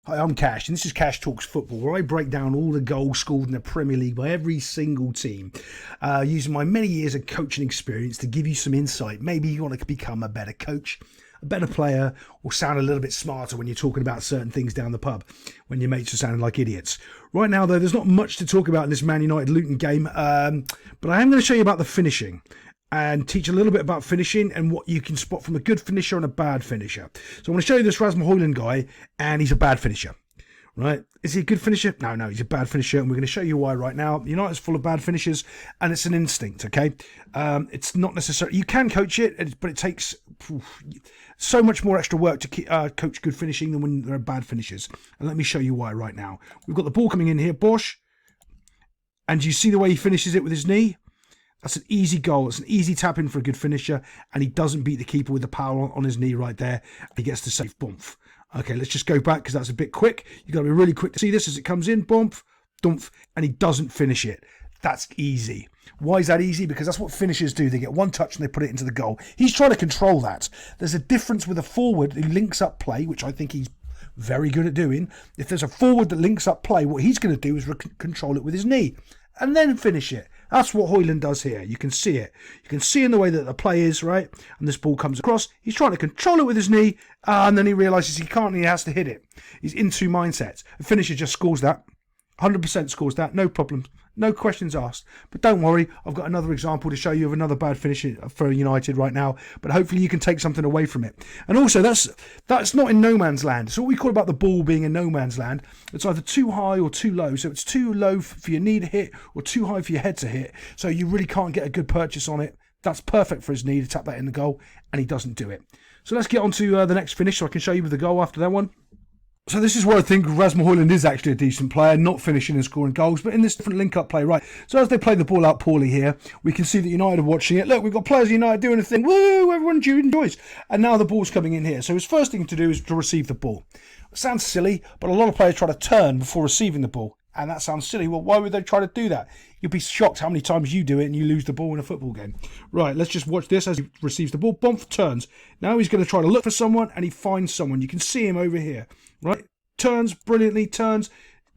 Hi, I'm Cash, and this is Cash Talks Football, where I break down all the goals scored in the Premier League by every single team, using my many years of coaching experience to give you some insight. Maybe you want to become a better coach, a better player, or sound a little bit smarter when you're talking about certain things down the pub, when your mates are sounding like idiots. Right now, though, there's not much to talk about in this Man United Luton game, but I am going to show you about the finishing and teach a little bit about finishing and what you can spot from a good finisher and a bad finisher. So I'm going to show you this Rasmus Højlund guy, and he's a bad finisher. Right? Is he a good finisher? No, he's a bad finisher, and we're going to show you why right now. United's full of bad finishers, and it's an instinct, okay? It's not necessarily... You can coach it, but it takes so much more extra work to coach good finishing than when there are bad finishers. And let me show you why right now. We've got the ball coming in here, Bosch, and you see the way he finishes it with his knee? That's an easy goal. It's an easy tap in for a good finisher, and he doesn't beat the keeper with the power on his knee right there. He gets the safe bump. Okay, let's just go back because that's a bit quick. You've got to be really quick to see this as it comes in. Bump, dump, and he doesn't finish it. That's easy. Why is that easy? Because that's what finishers do. They get one touch and they put it into the goal. He's trying to control that. There's a difference with a forward who links up play, which I think he's very good at doing. If there's a forward that links up play, what he's going to do is control it with his knee and then finish it. That's what Højlund does here. You can see it. You can see in the way that the play is, right? And this ball comes across. He's trying to control it with his knee, and then he realises he can't and he has to hit it. He's in two mindsets. The finisher just scores that. 100% scores that. No problem. No questions asked. But don't worry, I've got another example to show you of another bad finish for United right now. But hopefully you can take something away from it. And also, that's not in no man's land. It's what we call about the ball being in no man's land. It's either too high or too low. So it's too low for your knee to hit or too high for your head to hit. So you really can't get a good purchase on it. That's perfect for his knee to tap that in the goal, and he doesn't do it. So let's get on to the next finish so I can show you with the goal after that one. So this is where I think Rasmus Højlund is actually a decent player, not finishing and scoring goals, but in this different link-up play, right? So as they play the ball out poorly here, we can see that United are watching it. Look, we've got players of United doing a thing. Woo! Everyone enjoys. And now the ball's coming in here. So his first thing to do is to receive the ball. It sounds silly, but a lot of players try to turn before receiving the ball. And that sounds silly. Well, why would they try to do that? You'll be shocked how many times you do it and you lose the ball in a football game. Right, let's just watch this as he receives the ball. Bump, turns. Now he's going to try to look for someone, and he finds someone. You can see him over here, right? Turns brilliantly, turns,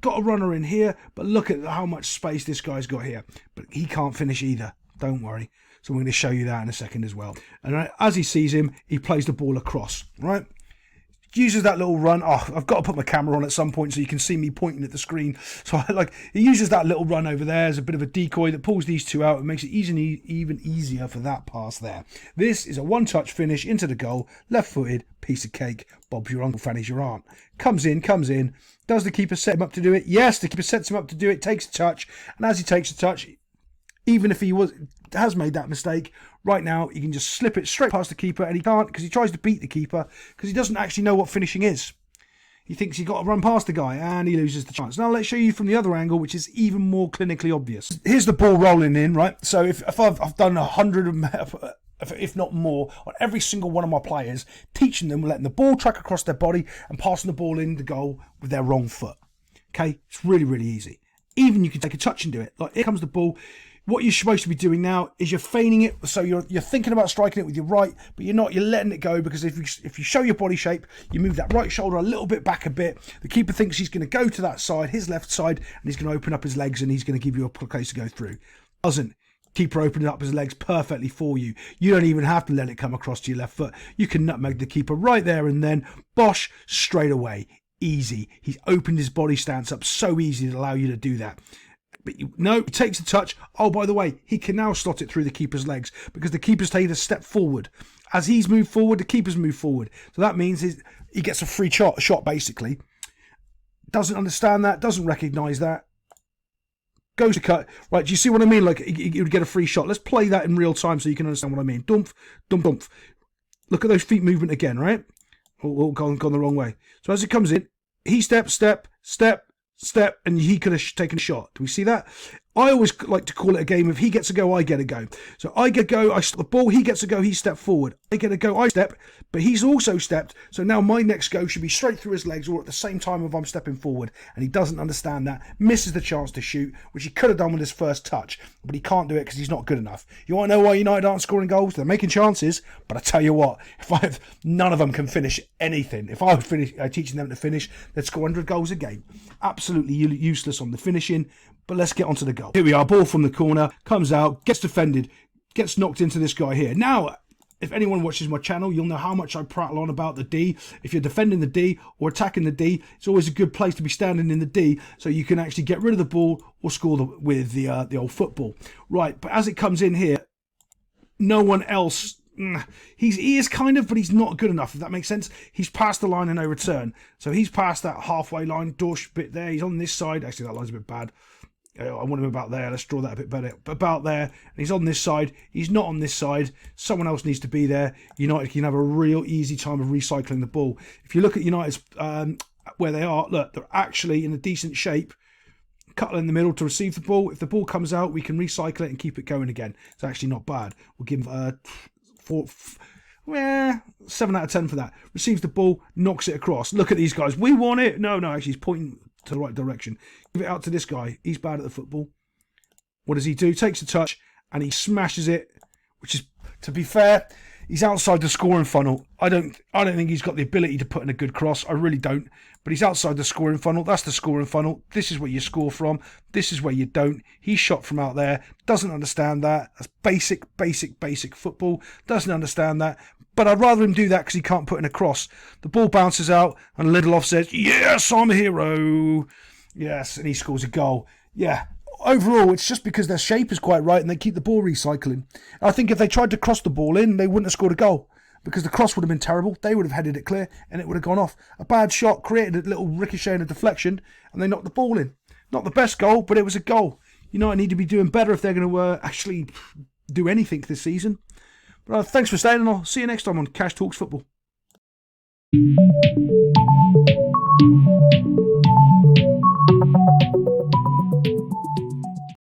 got a runner in here, but look at how much space this guy's got here. But he can't finish either, don't worry. So I'm going to show you that in a second as well. And as he sees him, he plays the ball across, right? Uses that little run. Oh, I've got to put my camera on at some point so you can see me pointing at the screen. So he uses that little run over there as a bit of a decoy that pulls these two out and makes it even easier for that pass there. This is a one-touch finish into the goal, left-footed, piece of cake. Bob's your uncle, Fanny's your aunt. Comes in. Does the keeper set him up to do it? Yes, the keeper sets him up to do it, takes a touch, and as he takes a touch, even if he has made that mistake, right now he can just slip it straight past the keeper, and he can't because he tries to beat the keeper because he doesn't actually know what finishing is. He thinks he's got to run past the guy, and he loses the chance. Now let's show you from the other angle, which is even more clinically obvious. Here's the ball rolling in, right? So if I've done 100, if not more, on every single one of my players, teaching them letting the ball track across their body and passing the ball in the goal with their wrong foot. Okay, it's really, really easy. Even you can take a touch and do it. Like, here comes the ball. What you're supposed to be doing now is you're feigning it, so you're thinking about striking it with your right, but you're not. You're letting it go because if you show your body shape, you move that right shoulder a little bit back a bit. The keeper thinks he's going to go to that side, his left side, and he's going to open up his legs and he's going to give you a place to go through. Doesn't. Keeper opening up his legs perfectly for you. You don't even have to let it come across to your left foot. You can nutmeg the keeper right there and then. Bosh, straight away. Easy. He's opened his body stance up so easy to allow you to do that. But no, he takes a touch. Oh, by the way, he can now slot it through the keeper's legs because the keeper's taken a step forward. As he's moved forward, the keeper's moved forward. So that means he gets a free shot basically. Doesn't understand that, doesn't recognise that. Goes to cut. Right, do you see what I mean? Like, he would get a free shot. Let's play that in real time so you can understand what I mean. Dump, dump, dump. Look at those feet movement again, right? Oh, gone the wrong way. So as it comes in, he step, and he could have taken a shot. Do we see that? I always like to call it a game of he gets a go, I get a go. So I get a go, I stop the ball, he gets a go, he stepped forward. I get a go, I step, but he's also stepped. So now my next go should be straight through his legs or at the same time if I'm stepping forward. And he doesn't understand that, misses the chance to shoot, which he could have done with his first touch, but he can't do it because he's not good enough. You want to know why United aren't scoring goals? They're making chances, but I tell you what, none of them can finish anything. If I was teaching them to finish, they'd score 100 goals a game. Absolutely useless on the finishing. But let's get onto the goal. Here we are, ball from the corner, comes out, gets defended, gets knocked into this guy here. Now, if anyone watches my channel, you'll know how much I prattle on about the D. If you're defending the D or attacking the D, it's always a good place to be standing in the D so you can actually get rid of the ball or score with the old football. Right, but as it comes in here, no one else... He is kind of, but he's not good enough, if that makes sense. He's past the line and no return. So he's past that halfway line, Dorsch bit there. He's on this side. Actually, that line's a bit bad. I want him about there. Let's draw that a bit better. About there. And he's on this side. He's not on this side. Someone else needs to be there. United can have a real easy time of recycling the ball. If you look at United's where they are, look, they're actually in a decent shape. Cutler in the middle to receive the ball. If the ball comes out, we can recycle it and keep it going again. It's actually not bad. We'll give 7 out of 10 for that. Receives the ball, knocks it across. Look at these guys. We want it. No, actually, he's pointing to the right direction. Give it out to this guy. He's bad at the football. What does he do? Takes a touch and he smashes it, which is, to be fair, he's outside the scoring funnel. I don't think he's got the ability to put in a good cross. I really don't. But he's outside the scoring funnel. That's the scoring funnel. This is where you score from. This is where you don't. He shot from out there. Doesn't understand that. That's basic football. Doesn't understand that. But I'd rather him do that because he can't put in a cross. The ball bounces out and Lindelof says, yes, I'm a hero. Yes, and he scores a goal. Yeah. Overall, it's just because their shape is quite right and they keep the ball recycling. I think if they tried to cross the ball in, they wouldn't have scored a goal because the cross would have been terrible. They would have headed it clear and it would have gone off. A bad shot created a little ricochet and a deflection and they knocked the ball in. Not the best goal, but it was a goal. United need to be doing better if they're going to actually do anything this season. But thanks for staying and I'll see you next time on Cash Talks Football.